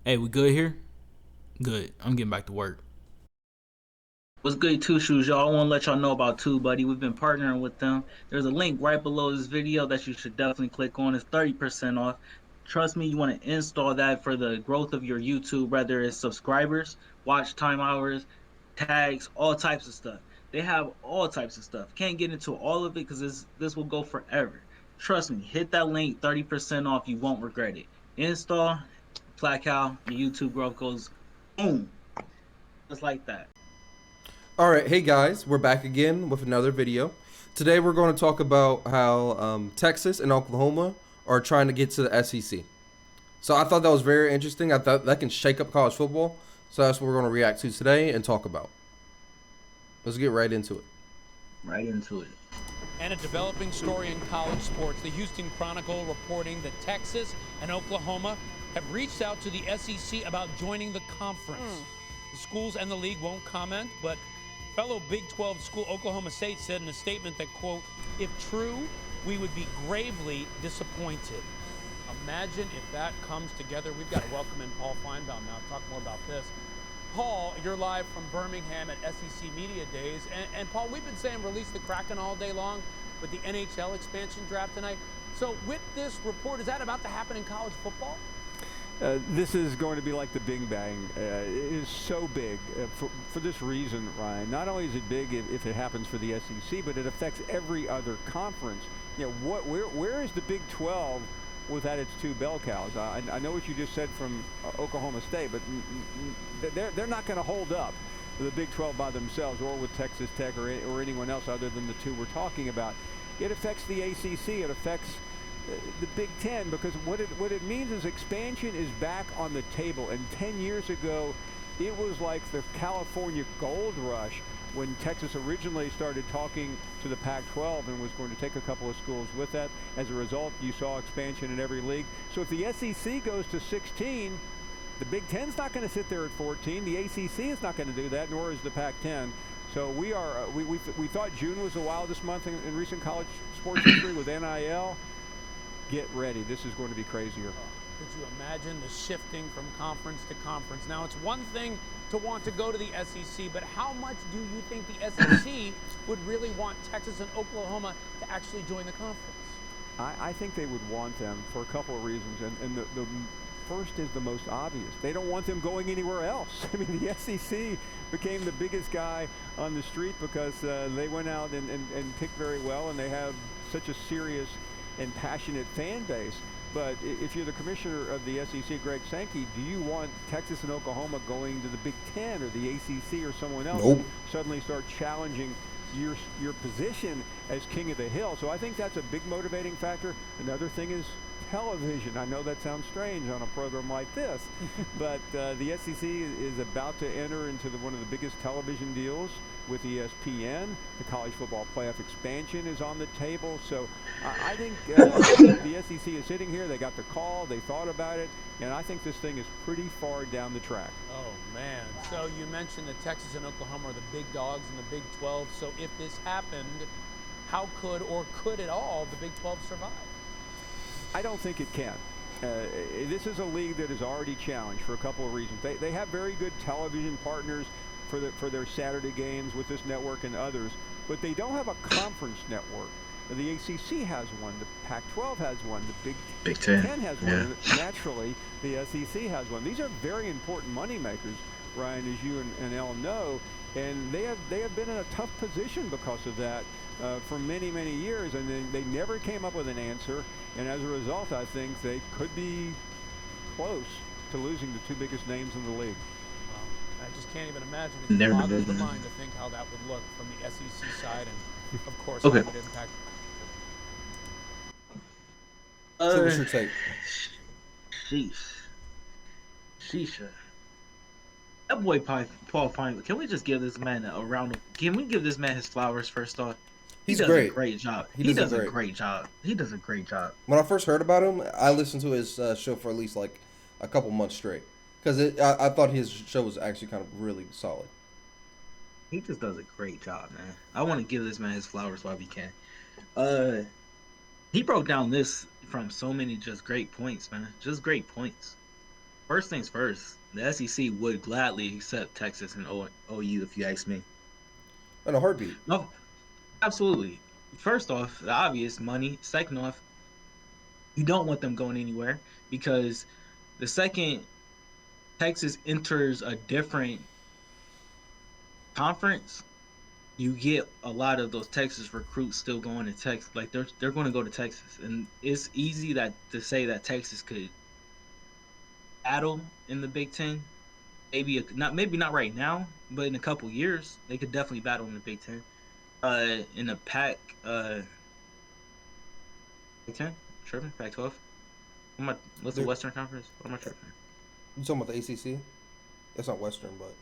Hey, we good here? Good. I'm getting back to work. What's good, Two Shoes, y'all? I want to let y'all know about Two Buddy. We've been partnering with them. There's a link right below this video that you should definitely click on. It's 30% off. Trust me, you want to install that for the growth of your YouTube, whether it's subscribers, watch time hours, tags, all types of stuff. They have all types of stuff. Can't get into all of it because this will go forever. Trust me, hit that link, 30% off. You won't regret it. Install, Placow, your YouTube growth goes boom, just like that. All right, hey guys, we're back again with another video. Today we're going to talk about how Texas and Oklahoma are trying to get to the SEC. So I thought that was very interesting. I thought that can shake up college football. So that's what we're going to react to today and talk about. Let's get right into it. Right into it. And a developing story in college sports. The Houston Chronicle reporting that Texas and Oklahoma have reached out to the SEC about joining the conference. The schools and the league won't comment, but fellow Big 12 school Oklahoma State said in a statement that, quote, if true, we would be gravely disappointed. Imagine if that comes together. We've got to welcome in Paul Feinbaum now to talk more about this. Paul, you're live from Birmingham at SEC Media Days. And Paul, we've been saying release the Kraken all day long with the NHL expansion draft tonight. So with this report, is that about to happen in college football? This is going to be like the Big Bang. It is so big for this reason, Ryan. Not only is it big if it happens for the SEC, but it affects every other conference. You know, where is the Big 12 without its two bell cows? I know what you just said from Oklahoma State, but they're not going to hold up the Big 12 by themselves, or with Texas Tech or anyone else other than the two we're talking about. It affects the ACC. It affects the Big Ten, because what it means is expansion is back on the table. And 10 years ago, it was like the California gold rush when Texas originally started talking to the Pac-12 and was going to take a couple of schools with that. As a result, you saw expansion in every league. So if the SEC goes to 16, the Big Ten's not going to sit there at 14. The ACC is not going to do that, nor is the Pac-10. So we thought June was the wildest month in recent college sports history with NIL. Get ready. This is going to be crazier. Could you imagine the shifting from conference to conference? Now, it's one thing to want to go to the SEC, but how much do you think the SEC would really want Texas and Oklahoma to actually join the conference? I think they would want them for a couple of reasons, and the first is the most obvious. They don't want them going anywhere else. I mean, the SEC became the biggest guy on the street because they went out and picked very well, and they have such a serious and passionate fan base. But if you're the commissioner of the SEC, Greg Sankey, do you want Texas and Oklahoma going to the Big Ten or the ACC or someone else Nope. and suddenly start challenging your position as king of the hill? So I think that's a big motivating factor. Another thing is television. I know that sounds strange on a program like this, but the SEC is about to enter into one of the biggest television deals with ESPN. The college football playoff expansion is on the table. So I think the SEC is sitting here. They got the call. They thought about it. And I think this thing is pretty far down the track. Oh, man. So you mentioned that Texas and Oklahoma are the big dogs in the Big 12. So if this happened, how could or could at all the Big 12 survive? I don't think it can. This is a league that is already challenged for a couple of reasons. They have very good television partners for their Saturday games with this network and others, but they don't have a conference network. The ACC has one, the Pac-12 has one, the Big Ten has one, and naturally the SEC has one. These are very important money makers, Ryan, as you and Ellen know, and they have been in a tough position because of that for many, many years, and they never came up with an answer. And as a result, I think they could be close to losing the two biggest names in the league. I just can't even imagine. It Never boggles the been. mind to think how that would look from the SEC side, and of course, Okay. how it would impact. So Uh, what's your take? sheesh, sheesh. That boy Paul Pine. Can we just give this man a round of? Can we give this man his flowers first off? He He's does a great. great job. He He does does a a great. great job. He does a great job. When I first heard about him, I listened to his show for at least like a couple months straight because I thought his show was actually kind of really solid. He just does a great job, man. I want to give this man his flowers while we can. Uh, he broke down this from so many just great points, man. Just great points. First things first, the SEC would gladly accept Texas and OU if you ask me. In a heartbeat. No, absolutely. First off, the obvious money. Second off, you don't want them going anywhere because the second Texas enters a different conference, you get a lot of those Texas recruits still going to Texas. Like they're going to go to Texas, and it's easy that to say that Texas could battle in the Big Ten. Maybe not right now, but in a couple years they could definitely battle in the Big Ten. In the Big Ten, tripping Pac-12. What's the Western Conference? What am I tripping? You talking about the ACC? It's not Western, but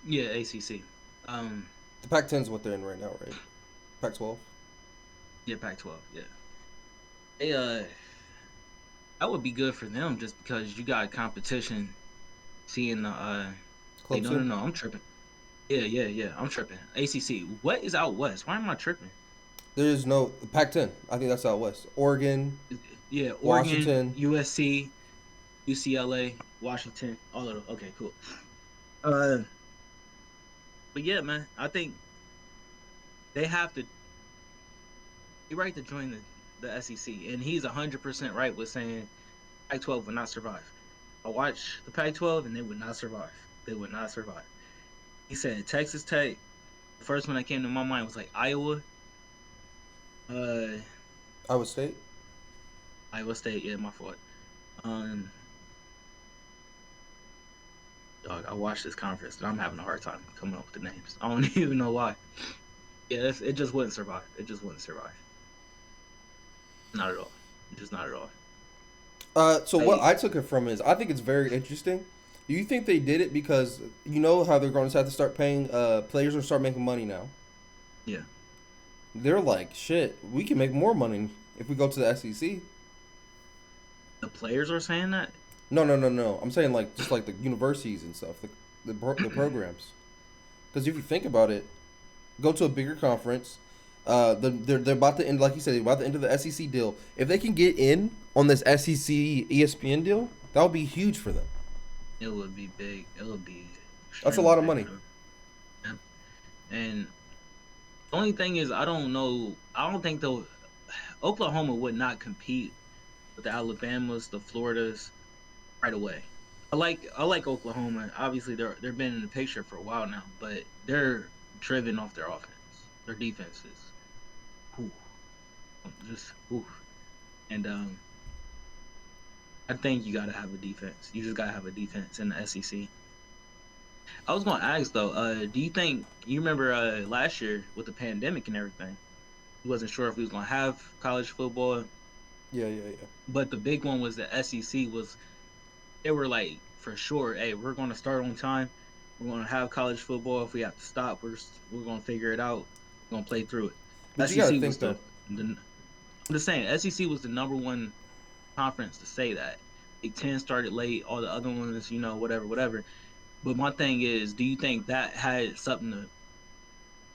Yeah, ACC. the Pac-10 is what they're in right now, right? Pac-12. Yeah, Pac-12. Yeah. That would be good for them just because you got competition. Seeing the wait, no, I'm tripping. Yeah, I'm tripping. ACC. What is out west? Why am I tripping? There's no Pac-10. I think that's out west. Oregon. Yeah, Oregon, Washington. USC, UCLA, Washington, all of them. Okay, cool. But yeah, man, I think they have to. You're right to join the SEC, and he's 100% right with saying Pac-12 would not survive. I watched the Pac-12, and they would not survive. They would not survive. He said Texas Tech. The first one that came to my mind was like Iowa. Iowa State. Iowa State, yeah, my fault. Dog, I watched this conference, and I'm having a hard time coming up with the names. I don't even know why. Yeah, it just wouldn't survive. It just wouldn't survive. Not at all. Just not at all. So what I took it from is I think it's very interesting. Do you think they did it because you know how they're going to have to start paying players or start making money now? Yeah. They're like, shit, we can make more money if we go to the SEC. The players are saying that? No. I'm saying like just like the universities and stuff, the programs. Because if you think about it, go to a bigger conference. They're about to end, like you said, they're about to end the SEC deal. If they can get in on this SEC ESPN deal, that would be huge for them. It would be big. It would be. That's a lot of money. Yeah. And the only thing is, I don't know. I don't think though, Oklahoma would not compete with the Alabamas, the Floridas, right away. I like Oklahoma. Obviously, they've been in the picture for a while now, but they're driven off their offense. Their defense is, and I think you gotta have a defense. You just gotta have a defense in the SEC. I was gonna ask though, do you think you remember last year with the pandemic and everything? He wasn't sure if we was gonna have college football. Yeah. But the big one was the SEC was. They were like for sure, hey, we're gonna start on time. We're gonna have college football. If we have to stop, we're gonna figure it out. We're gonna play through it. But you gotta think though. I'm just saying, SEC was the number 1 conference to say that. Big Ten started late, all the other ones, whatever. But my thing is, do you think that had something to?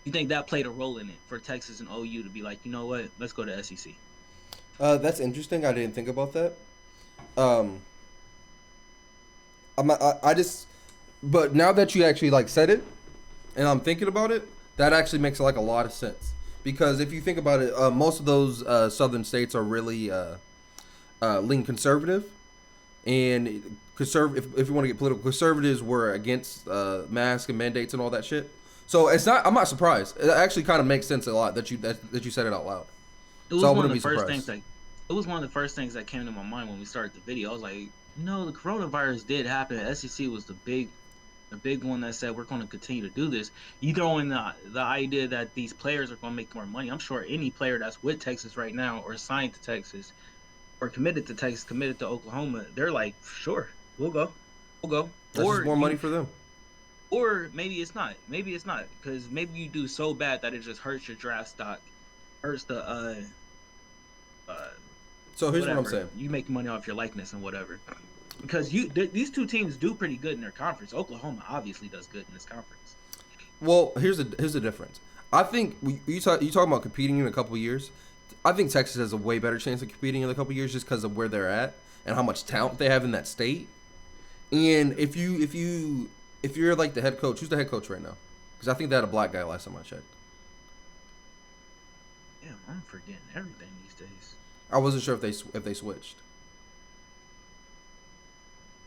You think that played a role in it for Texas and OU to be like, you know what, let's go to SEC? That's interesting. I didn't think about that. But now that you actually like said it, and I'm thinking about it, that actually makes like a lot of sense. Because if you think about it, most of those southern states are really lean conservative, and if you want to get political, conservatives were against masks and mandates and all that shit. So I'm not surprised. It actually kind of makes sense a lot that you said it out loud. It was one of the first things that came to my mind when we started the video. I was like, the coronavirus did happen. SEC was the big one that said we're going to continue to do this. You throw in the idea that these players are going to make more money. I'm sure any player that's with Texas right now or signed to Texas or committed to Texas, committed to Oklahoma, they're like, sure, we'll go. That's just more money for them. Or maybe it's not. Because maybe you do so bad that it just hurts your draft stock, hurts the So here's whatever. what I'm saying. You make money off your likeness and whatever. Because these two teams do pretty good in their conference. Oklahoma obviously does good in this conference. Well, here's the difference. I think you talking about competing in a couple of years. I think Texas has a way better chance of competing in a couple of years just because of where they're at and how much talent they have in that state. And if you're like the head coach, who's the head coach right now? Because I think they had a black guy last time I checked. Damn, I'm forgetting everything these days. I wasn't sure if they switched.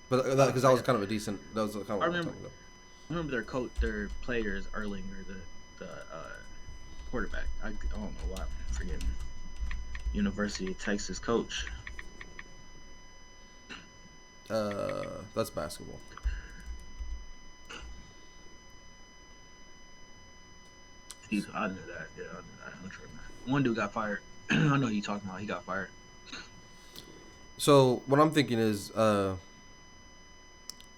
But because that was kind of a decent. That was kind of a long time ago. I remember their coach, their players, Erlinger, the quarterback. I don't know why I'm forgetting. University of Texas coach. That's basketball. I knew that. Yeah, I'm sure. One dude got fired. I know you talking about. He got fired. So what I'm thinking is,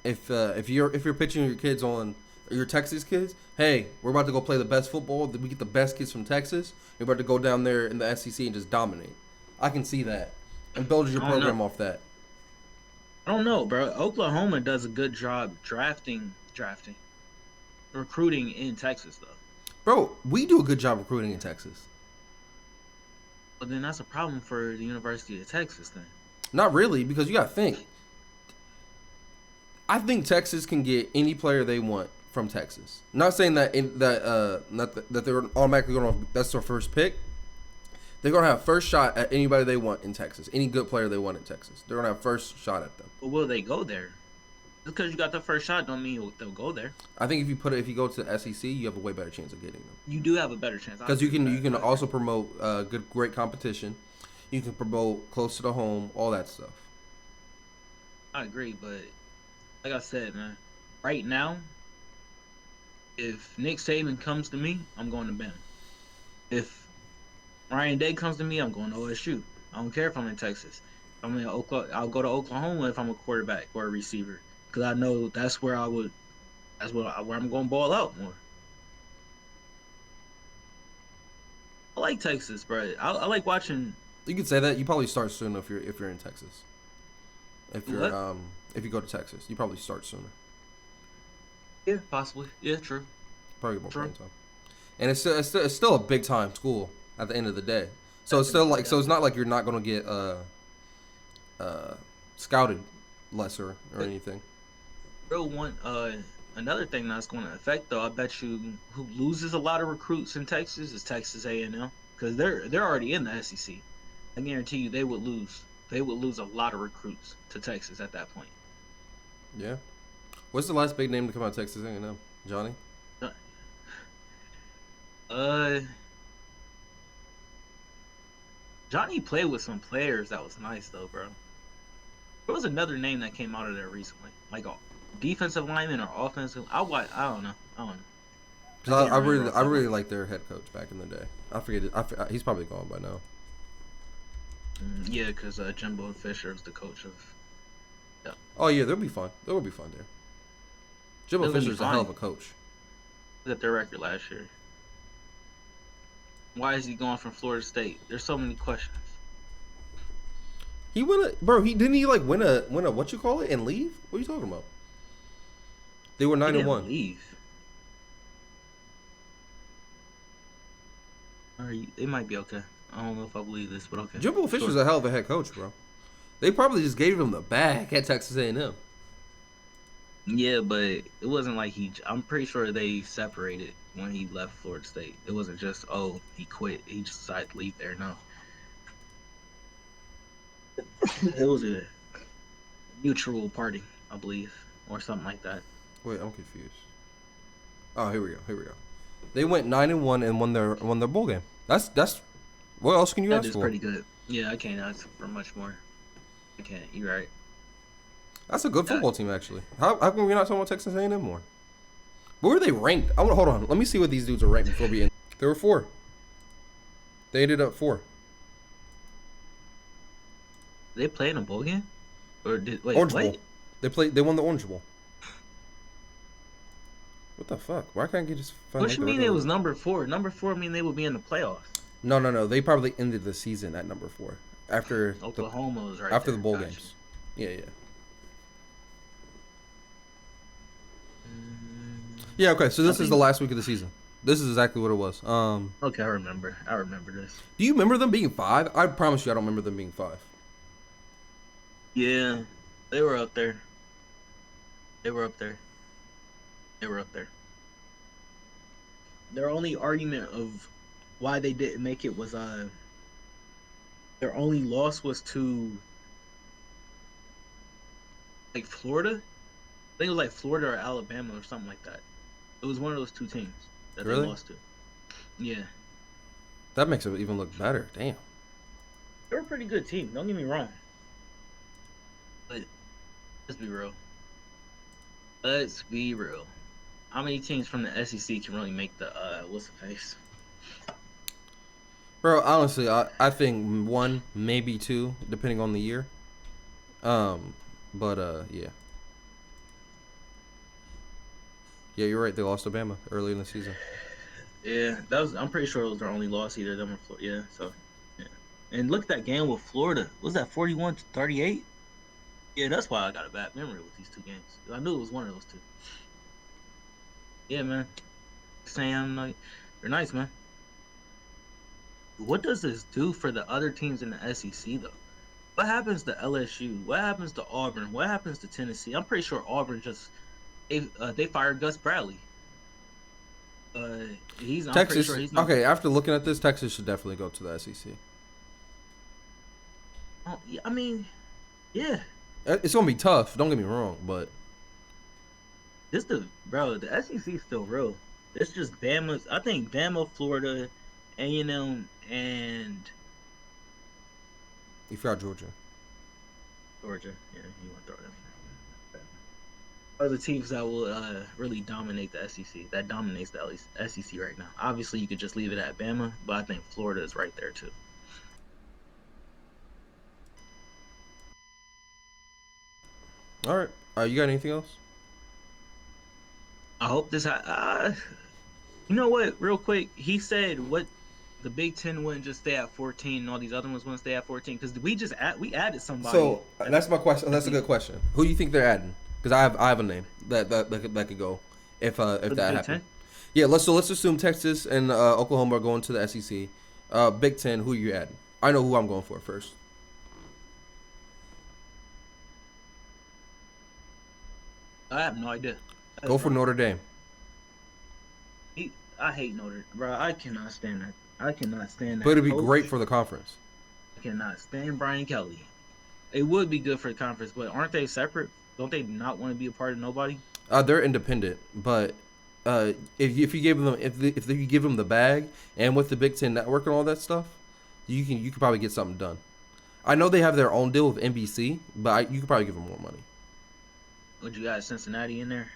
if you're pitching your kids on your Texas kids, hey, we're about to go play the best football. We get the best kids from Texas. You're about to go down there in the SEC and just dominate. I can see that and build your program off that. I don't know, bro. Oklahoma does a good job drafting, recruiting in Texas, though. Bro, we do a good job recruiting in Texas. But then that's a problem for the University of Texas, then. Not really, because you got to think. I think Texas can get any player they want from Texas. Not saying that that they're automatically going to. That's their first pick. They're going to have first shot at anybody they want in Texas. Any good player they want in Texas. They're going to have first shot at them. But will they go there? Just because you got the first shot don't mean they'll go there. I think if you go to the SEC, you have a way better chance of getting them. You do have a better chance. Because you can also promote great competition. You can promote close to the home, all that stuff. I agree, but like I said, man, right now, if Nick Saban comes to me, I'm going to Bama. If Ryan Day comes to me, I'm going to OSU. I don't care if I'm in Texas. I'm in Oklahoma. I'll go to Oklahoma if I'm a quarterback or a receiver, because I know that's where where I'm going to ball out more. I like Texas, bro. I like watching. You could say that. You probably start sooner if you're in Texas. If you go to Texas, you probably start sooner. Yeah, possibly. Yeah, true. Probably more playing time. And it's still a big time school at the end of the day. So it's still like it's not like you're not gonna get scouted lesser or anything. Real one. Another thing that's going to affect, though, I bet you, who loses a lot of recruits in Texas is Texas A&M, because they're already in the SEC. I guarantee you they would lose. They would lose a lot of recruits to Texas at that point. Yeah. What's the last big name to come out of Texas A&M? Johnny? Johnny played with some players that was nice, though, bro. There was another name that came out of there recently, like a defensive lineman or offensive. I don't know. Cause I really liked their head coach back in the day. I forget it. He's probably gone by now. Yeah, because Jimbo Fisher is the coach of. Yeah. Oh yeah, they'll be fun. They will be fun there. Jimbo Fisher's a hell of a coach. Look at their record last year. Why is he going from Florida State? There's so many questions. He win didn't he like win a what you call it and leave? What are you talking about? They were 9-1. Leave. They might be okay. I don't know if I believe this, but okay. Jimbo Fisher's a hell of a head coach, bro. They probably just gave him the bag at Texas A&M. Yeah, but it wasn't like I'm pretty sure they separated when he left Florida State. It wasn't just, he quit. He just decided to leave there. No. It was a mutual party, I believe, or something like that. Wait, I'm confused. Oh, here we go. They went 9-1 and won their bowl game. That's what else can you ask for? That is pretty good. Yeah, I can't ask for much more. I can't. You're right. That's a good football team, actually. How come we're not talking about Texas A&M more? Where were they ranked? Hold on. Let me see what these dudes are ranked before we end. They were 4. They ended up 4. They played in a bowl game? Or Orange Bowl. They won the Orange Bowl. What the fuck? Why can't you just find What you mean it was number 4? Number 4 mean they would be in the playoffs. No. They probably ended the season at number 4 after Oklahoma was right after there. the bowl games. Yeah. Yeah. Okay. So this is the last week of the season. This is exactly what it was. Okay, I remember this. Do you remember them being 5? I promise you, I don't remember them being 5. Yeah, they were up there. They were up there. They were up there. Their only argument of why they didn't make it was their only loss was to like Florida. I think it was like Florida or Alabama or something like that. It was one of those two teams that Really? they lost to. Yeah. That makes it even look better. Damn. They're a pretty good team, don't get me wrong. But let's be real. Let's be real. How many teams from the SEC can really make the what's the face? Bro, honestly, I think one, maybe two, depending on the year. Yeah. Yeah, you're right. They lost to Bama early in the season. Yeah, that was. I'm pretty sure it was their only loss. Either them or Florida. Yeah, so yeah. And look at that game with Florida. Was that 41-38? Yeah, that's why I got a bad memory with these two games. I knew it was one of those two. Yeah, man. Sam, like, they're nice, man. What does this do for the other teams in the SEC, though? What happens to LSU? What happens to Auburn? What happens to Tennessee? I'm pretty sure Auburn just they fired Gus Bradley. I'm pretty Texas. sure he's not. Okay, after looking at this, Texas should definitely go to the SEC. Oh, yeah, I mean, yeah. It's gonna be tough. Don't get me wrong, but The SEC is still real. It's just Bama. I think Bama, Florida, A&M, and you forgot Georgia. Georgia. Yeah, you want to throw them. Are the teams that will really dominate the SEC. That dominates the SEC right now. Obviously, you could just leave it at Bama, but I think Florida is right there too. All right. You got anything else? I hope this. You know what? Real quick, he said what the Big Ten wouldn't just stay at 14, and all these other ones wouldn't stay at 14 because we added somebody. So that's my question. That's a good question. Who do you think they're adding? Because I have a name that could go if that Big happened. Ten? Yeah. Let's assume Texas and Oklahoma are going to the SEC. Big Ten. Who are you adding? I know who I'm going for first. I have no idea. Go for Notre Dame. I hate Notre, bro. I cannot stand that. I cannot stand that. But it'd be coach. great for the conference. I cannot stand Brian Kelly. It would be good for the conference, but aren't they separate? Don't they not want to be a part of nobody? They're independent, but if you give them if you give them the bag and with the Big Ten Network and all that stuff, you could probably get something done. I know they have their own deal with NBC, but you could probably give them more money. Would you got Cincinnati in there?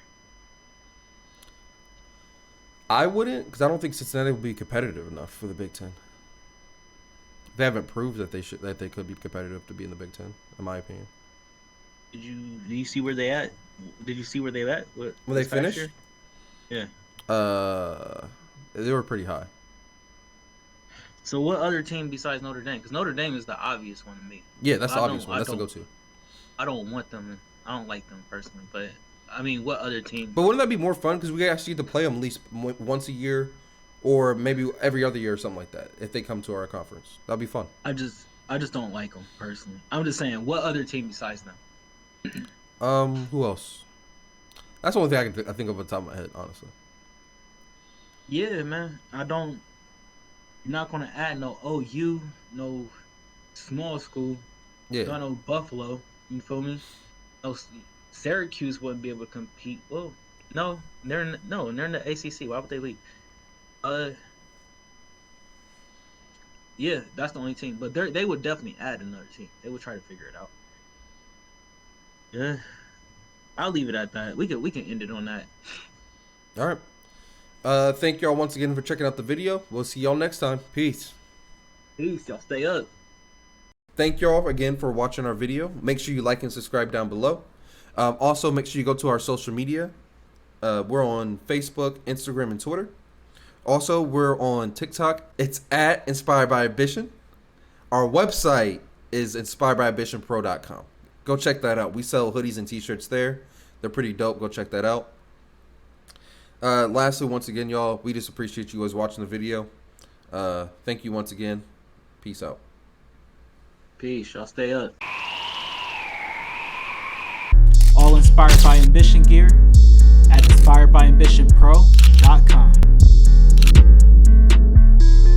I wouldn't, because I don't think Cincinnati will be competitive enough for the Big Ten. They haven't proved that they could be competitive to be in the Big Ten, in my opinion. Do you see where they at? Did you see where they at? When they finished? Yeah. They were pretty high. So what other team besides Notre Dame? Because Notre Dame is the obvious one to me. Yeah, that's the I obvious don't- one. I That's the don't- go-to. I don't want them. I don't like them personally, but I mean, what other team? But wouldn't that be more fun? Because we actually get to play them at least once a year, or maybe every other year or something like that. If they come to our conference, that'd be fun. I just don't like them personally. I'm just saying, what other team besides them? Who else? That's the only thing I think of on the top of my head, honestly. Yeah, man. You're not gonna add no OU, no small school. Yeah. Not no Buffalo. You feel me? No, Syracuse wouldn't be able to compete. Well, no, they're in the ACC. Why would they leave? Yeah, that's the only team. But they would definitely add another team. They would try to figure it out. Yeah, I'll leave it at that. We can end it on that. All right. Thank y'all once again for checking out the video. We'll see y'all next time. Peace. Peace. Y'all stay up. Thank y'all again for watching our video. Make sure you like and subscribe down below. Also, make sure you go to our social media. We're on Facebook, Instagram, and Twitter. Also, we're on TikTok. It's at Inspired by Ambition. Our website is inspiredbyambitionpro.com. Go check that out. We sell hoodies and t-shirts there. They're pretty dope. Go check that out. Lastly, once again, y'all, we just appreciate you guys watching the video. Thank you once again. Peace out. Peace. Y'all stay up. All inspired. Inspired by Ambition gear at Inspired by Ambition Pro.